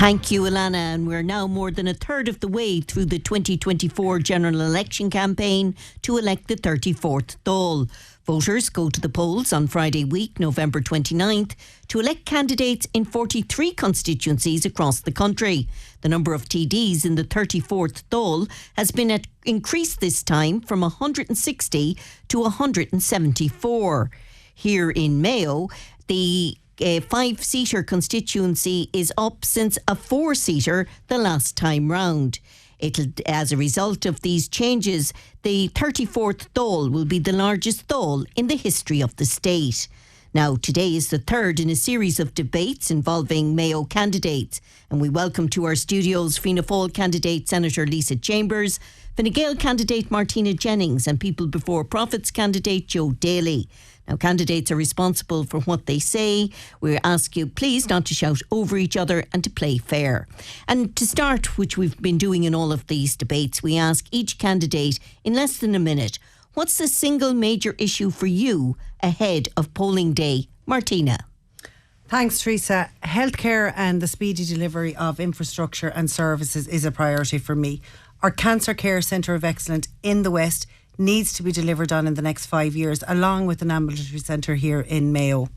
Thank you, Alana. And we're now more than a third of the way through the 2024 general election campaign to elect the 34th Dáil. Voters go to the polls on Friday week, November 29th, to elect candidates in 43 constituencies across the country. The number of TDs in the 34th Dáil has been increased this time from 160 to 174. Here in Mayo, the a 5-seater constituency is up since a 4-seater the last time round. As a result of these changes, the 34th Dáil will be the largest Dáil in the history of the state. Now, today is the third in a series of debates involving Mayo candidates, and we welcome to our studios Fianna Fáil candidate Senator Lisa Chambers, Fine Gael candidate Martina Jennings, and People Before Profits candidate Joe Daly. Now, candidates are responsible for what they say. We ask you, please, not to shout over each other and to play fair. And to start, which we've been doing in all of these debates, we ask each candidate in less than a minute, what's the single major issue for you ahead of polling day? Martina. Thanks, Teresa. Healthcare and the speedy delivery of infrastructure and services is a priority for me. Our Cancer Care Centre of Excellence in the West needs to be delivered on in the next 5 years, along with an ambulatory centre here in Mayo.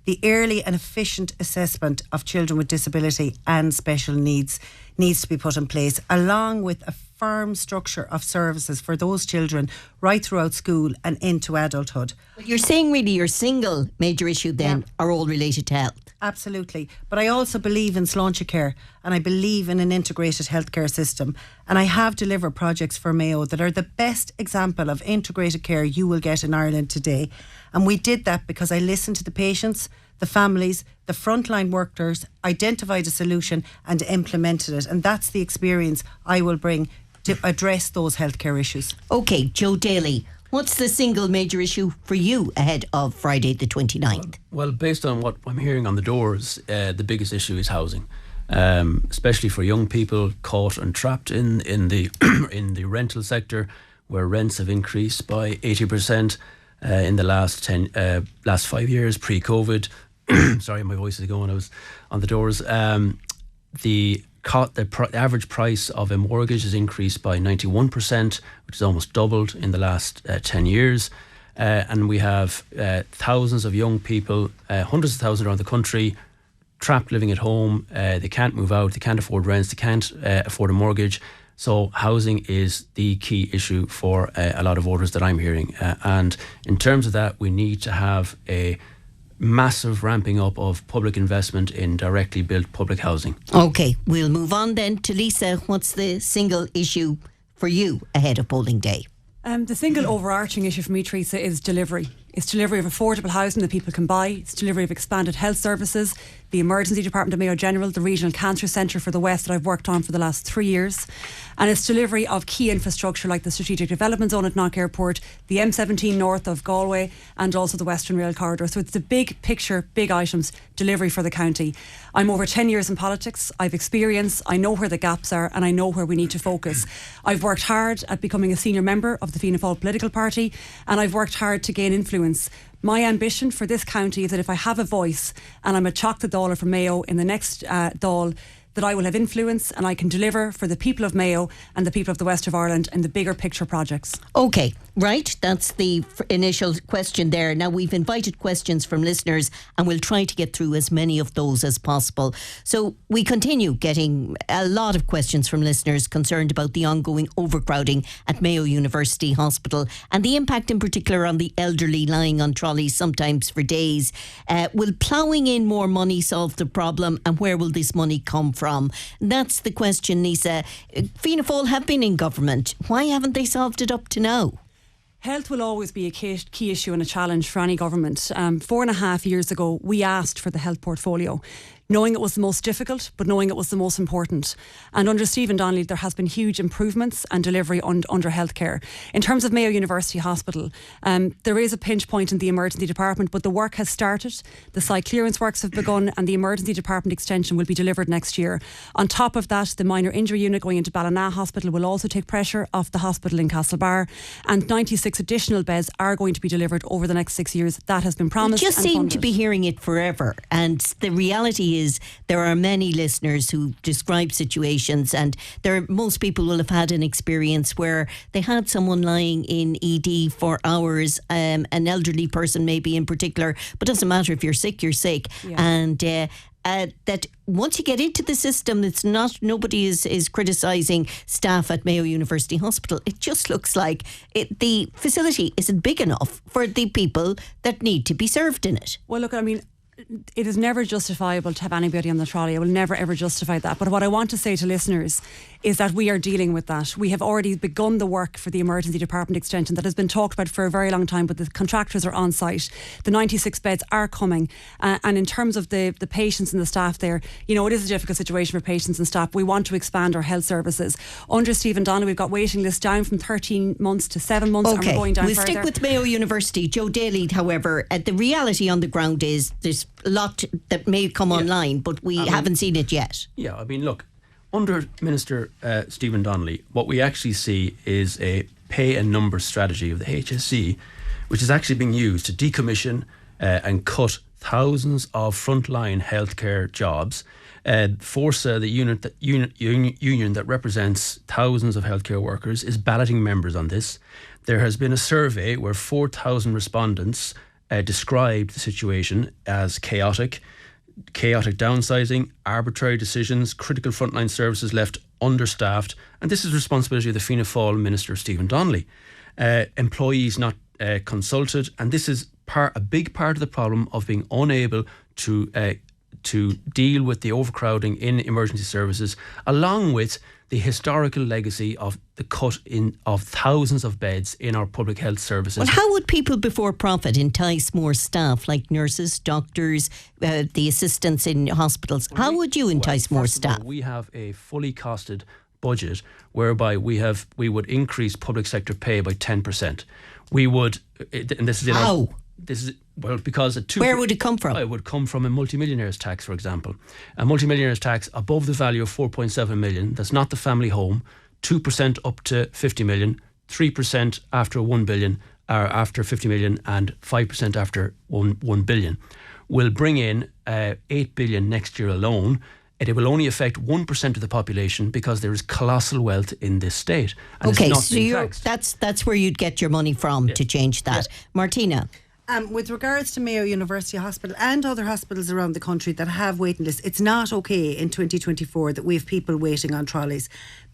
The early and efficient assessment of children with disability and special needs needs to be put in place, along with a firm structure of services for those children right throughout school and into adulthood. Well, you're saying really your single major issue then are all related to health. Absolutely. But I also believe in Sláinte Care, and I believe in an integrated healthcare system. And I have delivered projects for Mayo that are the best example of integrated care you will get in Ireland today. And we did that because I listened to the patients, the families, the frontline workers, identified a solution and implemented it. And that's the experience I will bring to address those healthcare issues. OK, Joe Daly. What's the single major issue for you ahead of Friday the 29th? Well, based on what I'm hearing on the doors, the biggest issue is housing, especially for young people caught and trapped in the in the rental sector, where rents have increased by 80% in the last 5 years pre-COVID. Sorry, my voice is going. I was on the doors. The average price of a mortgage has increased by 91%, which is almost doubled in the last 10 years. And we have thousands of young people, hundreds of thousands around the country, trapped living at home. They can't move out, they can't afford rents, they can't afford a mortgage. So housing is the key issue for a lot of voters that I'm hearing. And in terms of that, we need to have a massive ramping up of public investment in directly built public housing. OK, we'll move on then to Lisa. What's the single issue for you ahead of polling day? The single overarching issue for me, Teresa, is delivery. It's delivery of affordable housing that people can buy. It's delivery of expanded health services, the emergency department of Mayo General, the regional cancer centre for the West that I've worked on for the last 3 years. And it's delivery of key infrastructure like the strategic development zone at Knock Airport, the M17 north of Galway, and also the Western Rail Corridor. So it's the big picture, big items, delivery for the county. I'm over 10 years in politics. I've experience, I know where the gaps are, and I know where we need to focus. I've worked hard at becoming a senior member of the Fianna Fáil political party, and I've worked hard to gain influence. My ambition for this county is that if I have a voice and I'm a Teachta Dála from Mayo in the next Dáil, that I will have influence and I can deliver for the people of Mayo and the people of the west of Ireland in the bigger picture projects. OK, right. That's the initial question there. Now, we've invited questions from listeners and we'll try to get through as many of those as possible. So we continue getting a lot of questions from listeners concerned about the ongoing overcrowding at Mayo University Hospital and the impact in particular on the elderly lying on trolleys sometimes for days. Will ploughing in more money solve the problem, and where will this money come from? That's the question, Lisa. Fianna Fáil have been in government. Why haven't they solved it up to now? Health will always be a key issue and a challenge for any government. 4.5 years ago, we asked for the health portfolio, knowing it was the most difficult, but knowing it was the most important. And under Stephen Donnelly, there has been huge improvements and delivery under healthcare. In terms of Mayo University Hospital, there is a pinch point in the emergency department, but the work has started. The site clearance works have begun and the emergency department extension will be delivered next year. On top of that, the minor injury unit going into Ballina Hospital will also take pressure off the hospital in Castlebar, and 96 36 additional beds are going to be delivered over the next 6 years. That has been promised. We just and seem funded. to be hearing it forever. And the reality is there are many listeners who describe situations, and most people will have had an experience where they had someone lying in ED for hours, an elderly person maybe in particular, but doesn't matter if you're sick, you're sick. Yeah. And that once you get into the system, nobody is criticising staff at Mayo University Hospital. It just looks like the facility isn't big enough for the people that need to be served in it. Well, look, I mean, it is never justifiable to have anybody on the trolley. I will never ever justify that. But what I want to say to listeners is that we are dealing with that. We have already begun the work for the emergency department extension that has been talked about for a very long time, but the contractors are on site. The 96 beds are coming. And in terms of the patients and the staff there, you know, it is a difficult situation for patients and staff. We want to expand our health services. Under Stephen Donnelly, we've got waiting lists down from 13 months to 7 months, and we're going down we'll further. stick with Mayo University. Joe Daly, however, the reality on the ground is there's a lot that may come online, but we haven't seen it yet. Yeah, I mean, look, under Minister Stephen Donnelly, what we actually see is a pay and number strategy of the HSE, which is actually being used to decommission and cut thousands of frontline healthcare jobs. Forza, the union that represents thousands of healthcare workers, is balloting members on this. There has been a survey where 4,000 respondents described the situation as chaotic downsizing, arbitrary decisions, critical frontline services left understaffed, and this is the responsibility of the Fianna Fáil Minister Stephen Donnelly. Employees not consulted, and this is a big part of the problem of being unable to deal with the overcrowding in emergency services, along with the historical legacy of the cut in of thousands of beds in our public health services. Well, how would people before profit entice more staff, like nurses, doctors, the assistants in hospitals? How would you entice more staff? We have a fully costed budget whereby we would increase public sector pay by 10%. We would, and this is how? Because where would it come from? It would come from a multimillionaire's tax, for example. A multimillionaire's tax above the value of 4.7 million, that's not the family home, 2% up to 50 million, 3% after 1 billion, or after 50 million, and 5% after 1 billion, will bring in 8 billion next year alone. It will only affect 1% of the population because there is colossal wealth in this state. And okay, it's not so that's where you'd get your money from to change that. Yeah. Martina? With regards to Mayo University Hospital and other hospitals around the country that have waiting lists, it's not okay in 2024 that we have people waiting on trolleys.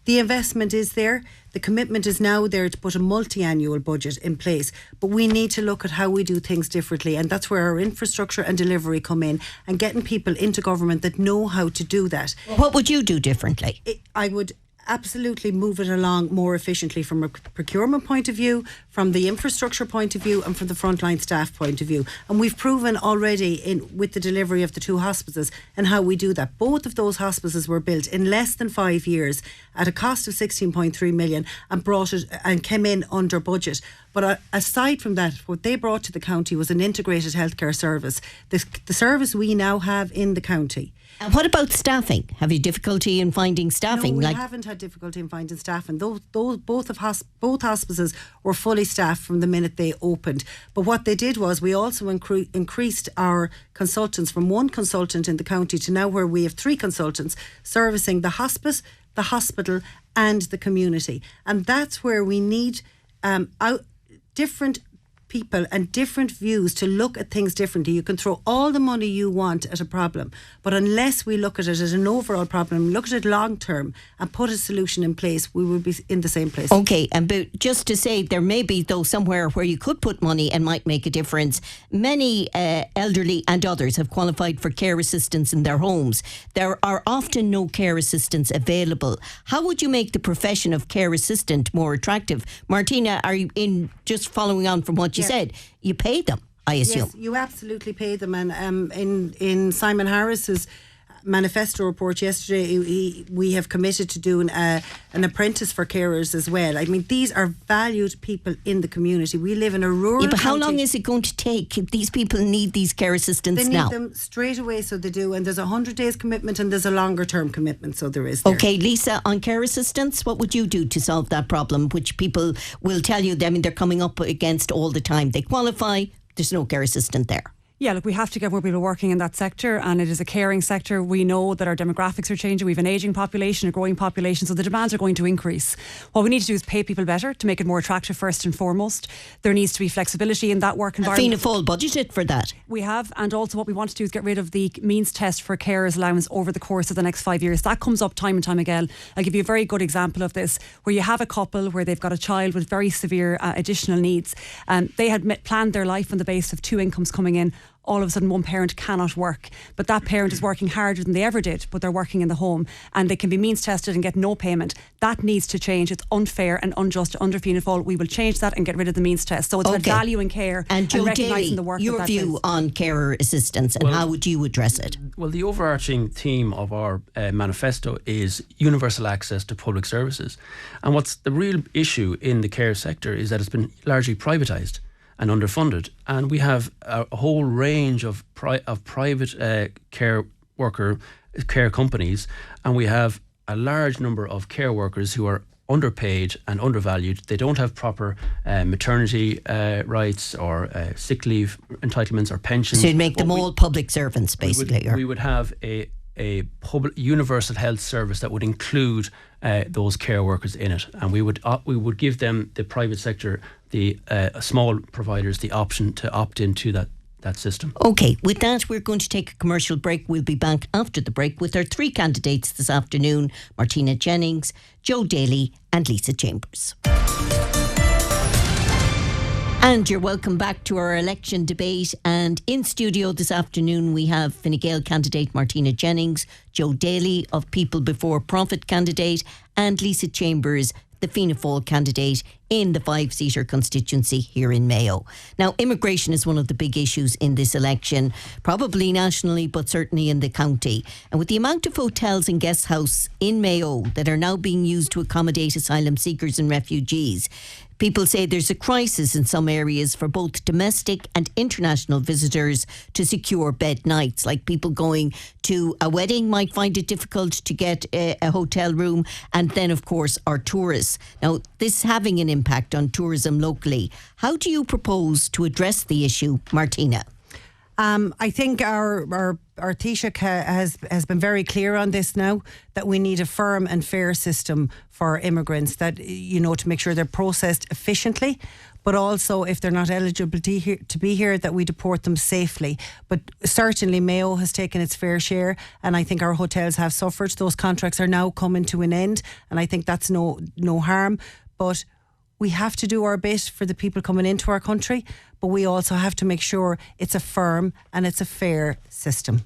The investment is there. The commitment is now there to put a multi-annual budget in place. But we need to look at how we do things differently. And that's where our infrastructure and delivery come in, and getting people into government that know how to do that. What would you do differently? I would absolutely move it along more efficiently from a procurement point of view, from the infrastructure point of view, and from the frontline staff point of view. And we've proven already with the delivery of the 2 hospices and how we do that. Both of those hospices were built in less than 5 years at a cost of 16.3 million and brought it and came in under budget. But aside from that, what they brought to the county was an integrated healthcare service. The service we now have in the county. And what about staffing? Have you difficulty in finding staffing? No, we haven't had difficulty in finding staffing. Both hospices were fully staffed from the minute they opened. But what they did was we also increased our consultants from 1 consultant in the county to now where we have 3 consultants servicing the hospice, the hospital and the community. And that's where we need different people and different views to look at things differently. You can throw all the money you want at a problem, but unless we look at it as an overall problem, look at it long term and put a solution in place, we will be in the same place. Okay, but just to say, there may be though somewhere where you could put money and might make a difference. Many elderly and others have qualified for care assistance in their homes. There are often no care assistants available. How would you make the profession of care assistant more attractive? Martina, are you in just following on from what you said? You pay them, I assume. Yes, you absolutely pay them. And in Simon Harris's manifesto report yesterday, we have committed to doing an apprentice for carers as well. I mean, these are valued people in the community. We live in a rural but how county. long is it going to take? These people need these care assistants now. They need them straight away, so they do. And there's a 100 days commitment and there's a longer term commitment, so there is there. Okay, Lisa, on care assistants, what would you do to solve that problem, which people will tell you, I mean, they're coming up against all the time? They qualify, there's no care assistant there. Yeah, look, we have to get more people working in that sector, and it is a caring sector. We know that our demographics are changing. We have an ageing population, a growing population, so the demands are going to increase. What we need to do is pay people better to make it more attractive first and foremost. There needs to be flexibility in that work environment. Fianna Fáil budgeted for that. We have, and also what we want to do is get rid of the means test for carers allowance over the course of the next 5 years. That comes up time and time again. I'll give you a very good example of this, where you have a couple where they've got a child with very severe additional needs. They had planned their life on the basis of 2 incomes coming in. All of a sudden one parent cannot work, but that parent is working harder than they ever did, but they're working in the home, and they can be means tested and get no payment. That needs to change. It's unfair and unjust under Fianna Fáil. We will change that and get rid of the means test. So it's about value in care and recognising the work. Your view on carer assistance and how would you address it? Well, the overarching theme of our manifesto is universal access to public services. And what's the real issue in the care sector is that it's been largely privatised and underfunded, and we have a whole range of private care companies, and we have a large number of care workers who are underpaid and undervalued. They don't have proper maternity rights or sick leave entitlements or pensions. So you'd make them all public servants, basically. We would have a public universal health service that would include those care workers in it, and we would give them, the private sector, the small providers, the option to opt into that system. Okay, with that, we're going to take a commercial break. We'll be back after the break with our 3 candidates this afternoon: Martina Jennings, Joe Daly and Lisa Chambers. And you're welcome back to our election debate. And in studio this afternoon, we have Fine Gael candidate Martina Jennings, Joe Daly of People Before Profit candidate, and Lisa Chambers, the Fianna Fáil candidate in the 5-seater constituency here in Mayo. Now, immigration is one of the big issues in this election, probably nationally, but certainly in the county. And with the amount of hotels and guest houses in Mayo that are now being used to accommodate asylum seekers and refugees, people say there's a crisis in some areas for both domestic and international visitors to secure bed nights. Like people going to a wedding might find it difficult to get a hotel room, and then of course our tourists. Now, this having an impact on tourism locally. How do you propose to address the issue, Martina? I think our Taoiseach has been very clear on this now, that we need a firm and fair system for immigrants, that, you know, to make sure they're processed efficiently, but also if they're not eligible to be here, that we deport them safely. But certainly Mayo has taken its fair share, and I think our hotels have suffered. Those contracts are now coming to an end, and I think that's no harm. But we have to do our bit for the people coming into our country, but we also have to make sure it's a firm and it's a fair system.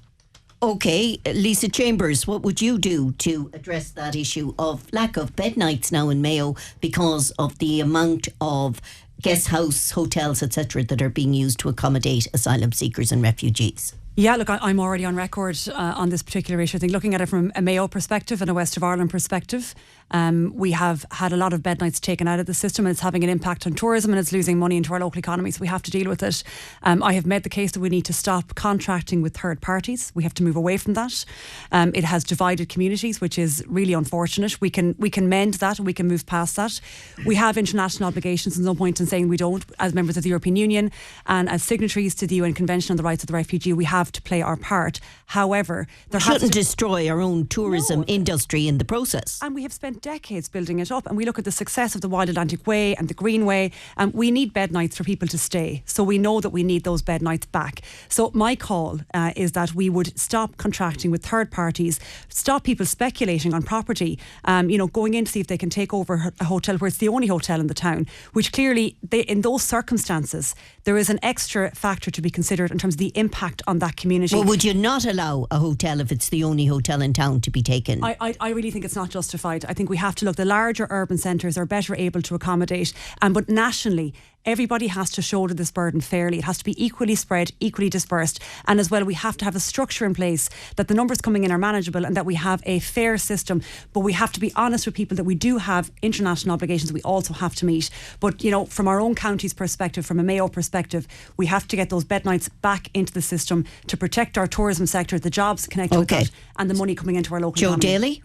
Okay, Lisa Chambers, what would you do to address that issue of lack of bed nights now in Mayo because of the amount of guest house, hotels, etc. that are being used to accommodate asylum seekers and refugees? Yeah, look, I'm already on record on this particular issue. I think looking at it from a Mayo perspective and a West of Ireland perspective, we have had a lot of bed nights taken out of the system, and it's having an impact on tourism, and it's losing money into our local economy, so we have to deal with it. I have made the case that we need to stop contracting with third parties. We have to move away from that. It has divided communities, which is really unfortunate. We can mend that, and we can move past that. We have international obligations, and no point in saying we don't. As members of the European Union and as signatories to the UN Convention on the Rights of the Refugee, we have to play our part. However, there shouldn't destroy our own tourism industry in the process. And we have spent decades building it up, and we look at the success of the Wild Atlantic Way and the Greenway, and we need bed nights for people to stay. So we know that we need those bed nights back. So my call is that we would stop contracting with third parties, stop people speculating on property, going in to see if they can take over a hotel where it's the only hotel in the town, which clearly, in those circumstances, there is an extra factor to be considered in terms of the impact on that community. Well, would you not allow a hotel if it's the only hotel in town to be taken? I really think it's not justified. I think we have to look, the larger urban centres are better able to accommodate, but nationally, everybody has to shoulder this burden fairly. It has to be equally spread, equally dispersed. And as well, we have to have a structure in place that the numbers coming in are manageable and that we have a fair system. But we have to be honest with people that we do have international obligations we also have to meet. But, you know, from our own county's perspective, from a Mayo perspective, we have to get those bed nights back into the system to protect our tourism sector, the jobs connected with that, and the money coming into our local economy. Daly?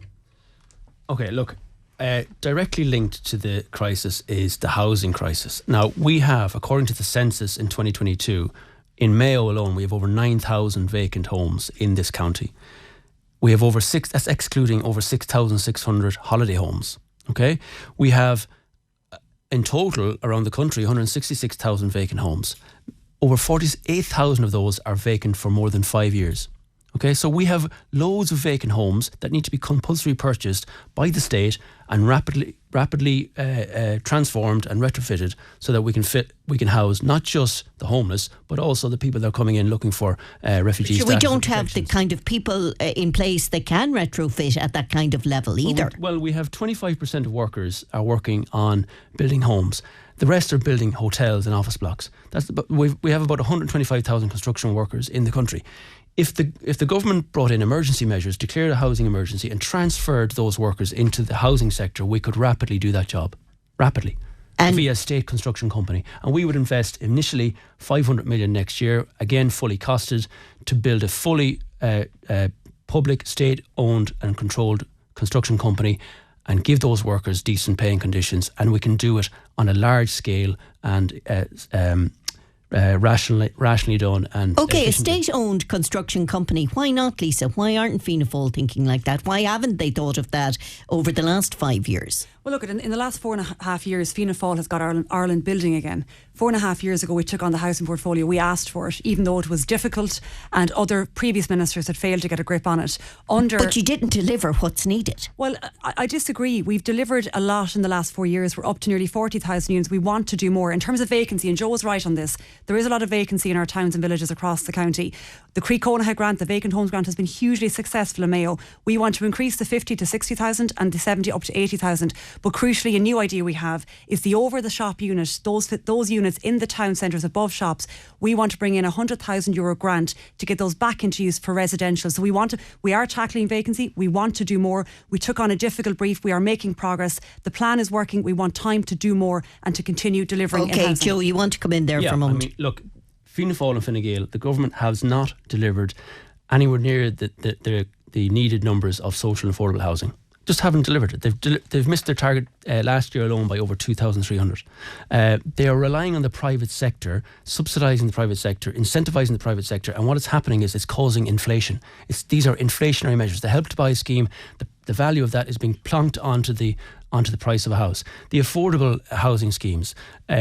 Okay, look, directly linked to the crisis is the housing crisis. Now, we have, according to the census in 2022, in Mayo alone, we have over 9,000 vacant homes in this county. We have that's excluding over 6,600 holiday homes. Okay? We have, in total, around the country, 166,000 vacant homes. Over 48,000 of those are vacant for more than 5 years. Okay, so we have loads of vacant homes that need to be compulsory purchased by the state and rapidly transformed and retrofitted so that we can house not just the homeless but also the people that are coming in looking for refugee status. We don't have the kind of people in place that can retrofit at that kind of level either. Well, we have 25% of workers are working on building homes. The rest are building hotels and office blocks. We have about 125,000 construction workers in the country. If the government brought in emergency measures, declared a housing emergency and transferred those workers into the housing sector, we could rapidly do that job. Rapidly. And via a state construction company. And we would invest initially 500 million next year, again fully costed, to build a fully public, state-owned and controlled construction company and give those workers decent paying conditions. And we can do it on a large scale and rationally done. And okay, a state-owned construction company. Why not, Lisa? Why aren't Fianna Fáil thinking like that? Why haven't they thought of that over the last 5 years? Well, look, in the last 4.5 years, Fianna Fáil has got Ireland building again. 4.5 years ago, we took on the housing portfolio. We asked for it, even though it was difficult and other previous ministers had failed to get a grip on it. But you didn't deliver what's needed. Well, I disagree. We've delivered a lot in the last 4 years. We're up to nearly 40,000 units. We want to do more. In terms of vacancy, and Joe was right on this, there is a lot of vacancy in our towns and villages across the county. The Croí grant, the vacant homes grant, has been hugely successful in Mayo. We want to increase the 50 to 60,000 and the 70 up to 80,000. But crucially, a new idea we have is the over-the-shop unit, those units in the town centres above shops. We want to bring in a €100,000 grant to get those back into use for residential. So we are tackling vacancy. We want to do more. We took on a difficult brief. We are making progress. The plan is working. We want time to do more and to continue delivering. Okay, Joe, you want to come in there for a moment? I mean, look, Fianna Fáil and Fine Gael, the government has not delivered anywhere near the needed numbers of social and affordable housing. Just haven't delivered it. They've missed their target last year alone by over 2,300. They are relying on the private sector, subsidising the private sector, incentivising the private sector, and what is happening is it's causing inflation. These are inflationary measures. The Help to Buy scheme, the value of that is being plonked onto the price of a house. The affordable housing schemes,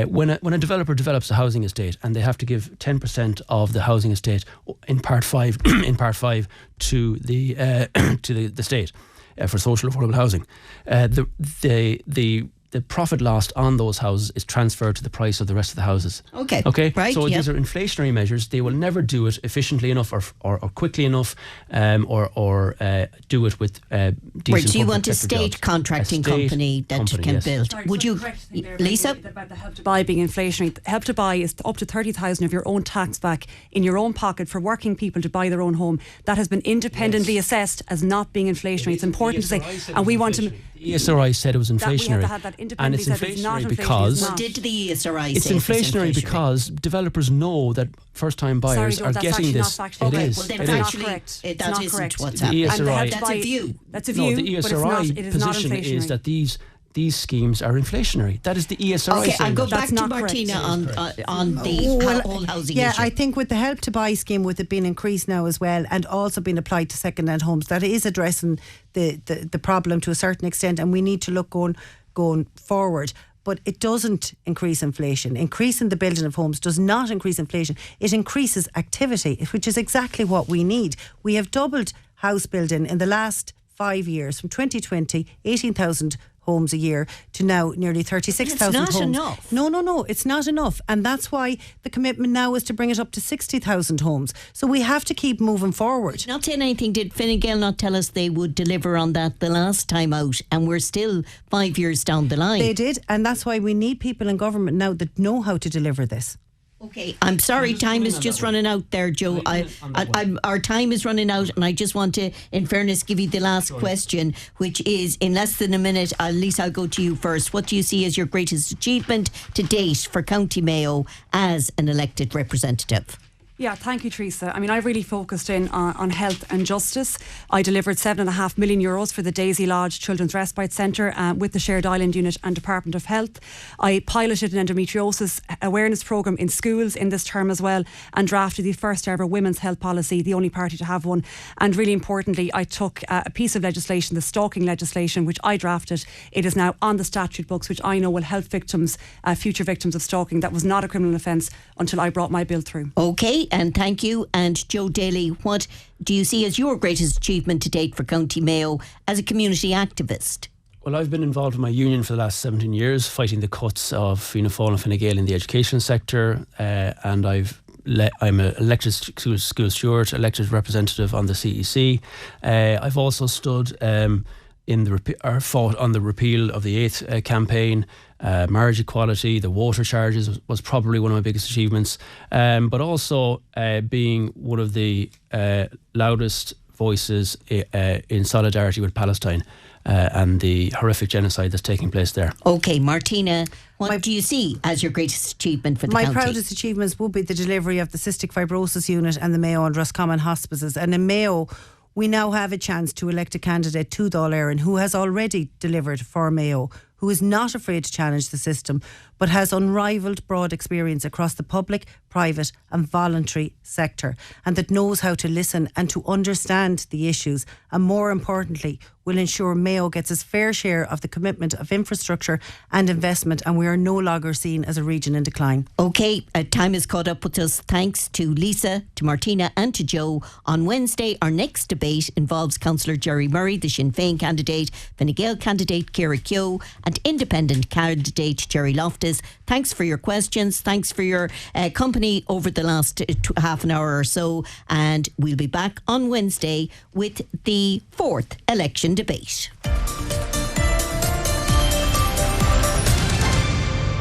when a developer develops a housing estate and they have to give 10% of the housing estate in part 5 to the state for social affordable housing, the profit lost on those houses is transferred to the price of the rest of the houses. Okay. Right. So these are inflationary measures. They will never do it efficiently enough or quickly enough, or do it with decent. Right. So you want a state contracting company that can build. Sorry, would you, Lisa? About the Help to Buy being inflationary. Help to Buy is up to 30,000 of your own tax back in your own pocket for working people to buy their own home. That has been independently assessed as not being inflationary. It's important to say, and we want to. The ESRI said it was inflationary, and it's inflationary because did the ESRI it's say inflationary because developers know that first-time buyers are getting this. It is. Well, it is. Correct. That isn't what's happening. That's a view. That's a view. No, the ESRI position is that these schemes are inflationary. That is the ESRI. Okay, I'll go back That's to Martina on the whole housing issue. I think with the Help to Buy scheme, with it being increased now as well and also being applied to second-hand homes, that is addressing the problem to a certain extent, and we need to look going forward. But it doesn't increase inflation. Increasing the building of homes does not increase inflation. It increases activity, which is exactly what we need. We have doubled house building in the last 5 years. From 2020, 18,000 homes a year to now nearly 36,000 homes. It's not enough. No, it's not enough. And that's why the commitment now is to bring it up to 60,000 homes. So we have to keep moving forward. Not saying anything, did Fine Gael not tell us they would deliver on that the last time out, and we're still 5 years down the line? They did, and that's why we need people in government now that know how to deliver this. Okay, I'm sorry, time is just running out there, Joe. Our time is running out, and I just want to, in fairness, give you the last question, which is, in less than a minute, Lisa, I'll go to you first. What do you see as your greatest achievement to date for County Mayo as an elected representative? Yeah, thank you, Teresa. I mean, I've really focused in on health and justice. I delivered €7.5 million for the Daisy Lodge Children's Respite Centre with the Shared Island Unit and Department of Health. I piloted an endometriosis awareness programme in schools in this term as well, and drafted the first ever women's health policy, the only party to have one. And really importantly, I took a piece of legislation, the stalking legislation, which I drafted. It is now on the statute books, which I know will help victims, future victims of stalking. That was not a criminal offence until I brought my bill through. Okay, and thank you. And Joe Daly, what do you see as your greatest achievement to date for County Mayo as a community activist? Well, I've been involved with my union for the last 17 years, fighting the cuts of Fianna Fáil and Fine Gael in the education sector, and I'm an elected school steward, elected representative on the CEC. I've also stood fought on the repeal of the 8th campaign. Marriage equality, the water charges was probably one of my biggest achievements, but also being one of the loudest voices in solidarity with Palestine and the horrific genocide that's taking place there. Okay, Martina, what do you see as your greatest achievement for the county? My proudest achievements would be the delivery of the Cystic Fibrosis Unit and the Mayo and Roscommon hospices. And in Mayo, we now have a chance to elect a candidate to Dáil Éireann who has already delivered for Mayo, who is not afraid to challenge the system, but has unrivalled broad experience across the public, private and voluntary sector, and that knows how to listen and to understand the issues, and more importantly, will ensure Mayo gets its fair share of the commitment of infrastructure and investment, and we are no longer seen as a region in decline. Okay, time is caught up with us. Thanks to Lisa, to Martina and to Joe. On Wednesday, our next debate involves Councillor Jerry Murray, the Sinn Féin candidate, Fine Gael candidate Ciara Keogh, and independent candidate Jerry Loftus. Thanks for your questions. Thanks for your company over the last half an hour or so. And we'll be back on Wednesday with the 4th election debate.